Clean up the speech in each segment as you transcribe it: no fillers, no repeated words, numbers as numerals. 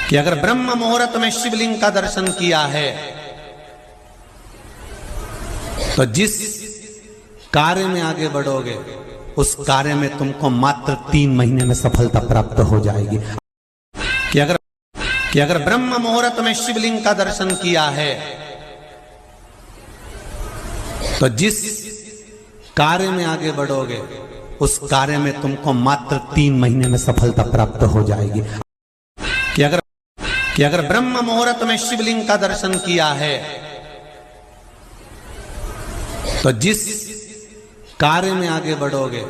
कि अगर ब्रह्म मुहूर्त में शिवलिंग का दर्शन किया है तो जिस कार्य में आगे बढ़ोगे उस कार्य में तुमको मात्र 3 महीने में सफलता प्राप्त हो जाएगी। कि अगर ब्रह्म मुहूर्त में शिवलिंग का दर्शन किया है तो जिस कार्य में आगे बढ़ोगे उस कार्य में तुमको मात्र 3 महीने में सफलता प्राप्त हो जाएगी। कि अगर ब्रह्म मुहूर्त में शिवलिंग का दर्शन किया है तो जिस कार्य में आगे बढ़ोगे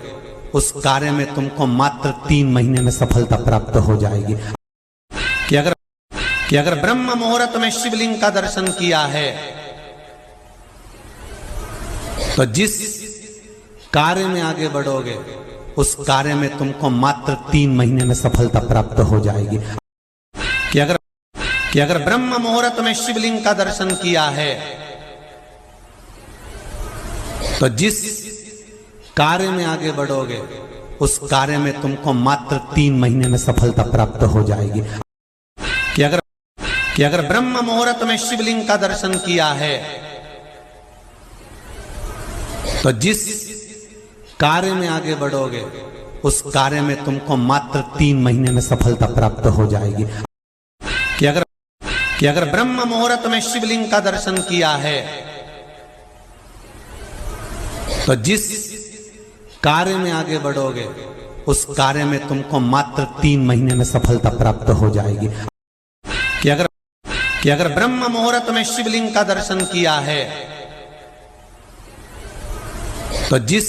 उस कार्य में तुमको मात्र 3 महीने में सफलता प्राप्त हो जाएगी। कि अगर ब्रह्म मुहूर्त में शिवलिंग का दर्शन किया है तो जिस कार्य में आगे बढ़ोगे उस कार्य में तुमको मात्र 3 महीने में सफलता प्राप्त हो जाएगी। कि अगर ब्रह्म मुहूर्त में शिवलिंग का दर्शन किया है तो जिस कार्य में आगे बढ़ोगे उस कार्य में तुमको मात्र 3 महीने में सफलता प्राप्त हो जाएगी। कि अगर ब्रह्म मुहूर्त में शिवलिंग का दर्शन किया है तो जिस कार्य में आगे बढ़ोगे उस कार्य में तुमको मात्र 3 महीने में सफलता प्राप्त हो जाएगी। कि अगर ब्रह्म मुहूर्त में शिवलिंग का दर्शन किया है तो जिस कार्य में आगे बढ़ोगे उस कार्य में तुमको मात्र 3 महीने में सफलता प्राप्त हो जाएगी। कि अगर ब्रह्म मुहूर्त में शिवलिंग का दर्शन किया है तो जिस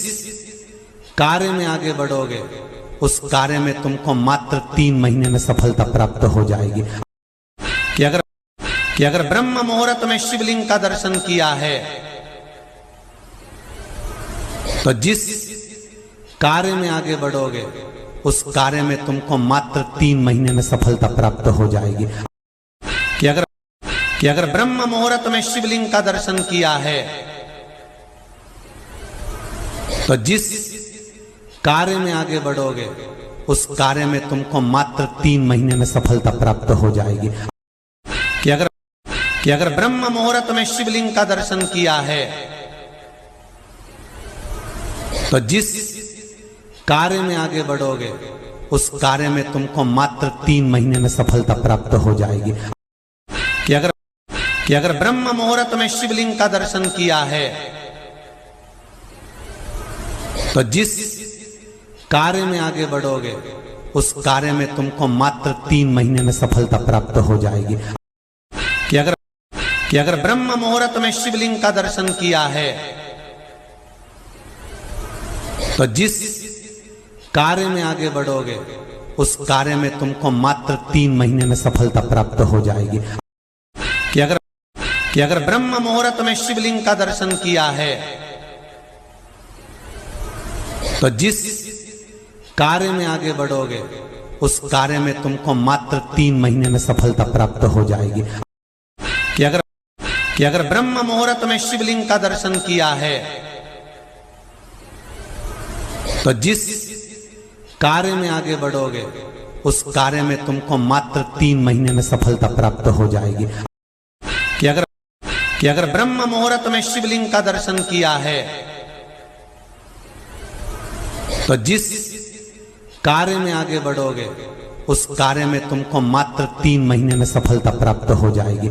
कार्य में आगे बढ़ोगे उस कार्य में तुमको मात्र 3 महीने में सफलता प्राप्त हो जाएगी। कि अगर ब्रह्म मुहूर्त में शिवलिंग का दर्शन किया है तो जिस कार्य में आगे बढ़ोगे उस कार्य में तुमको मात्र 3 महीने में सफलता प्राप्त हो जाएगी। कि अगर ब्रह्म मुहूर्त में शिवलिंग का दर्शन किया है तो जिस कार्य में आगे बढ़ोगे उस कार्य में तुमको मात्र 3 महीने में सफलता प्राप्त हो जाएगी। कि अगर ब्रह्म मुहूर्त में शिवलिंग का दर्शन किया है तो जिस कार्य में आगे बढ़ोगे उस कार्य में तुमको मात्र 3 महीने में सफलता प्राप्त हो जाएगी। कि अगर ब्रह्म मुहूर्त में शिवलिंग का दर्शन किया है तो जिस कार्य में आगे बढ़ोगे उस कार्य में तुमको मात्र 3 महीने में सफलता प्राप्त हो जाएगी। कि अगर ब्रह्म मुहूर्त में शिवलिंग का दर्शन किया है तो जिस कार्य में आगे बढ़ोगे उस कार्य में तुमको मात्र 3 महीने में सफलता प्राप्त हो जाएगी। कि अगर ब्रह्म मुहूर्त में शिवलिंग का दर्शन किया है तो जिस कार्य में आगे बढ़ोगे उस कार्य में तुमको मात्र 3 महीने में सफलता प्राप्त हो जाएगी। कि अगर ब्रह्म मुहूर्त में शिवलिंग का दर्शन किया है तो जिस कार्य में आगे बढ़ोगे उस कार्य में तुमको मात्र 3 महीने में सफलता प्राप्त हो जाएगी। कि अगर ब्रह्म मुहूर्त में शिवलिंग का दर्शन किया है तो जिस कार्य में आगे बढ़ोगे उस कार्य में तुमको मात्र 3 महीने में सफलता प्राप्त हो जाएगी।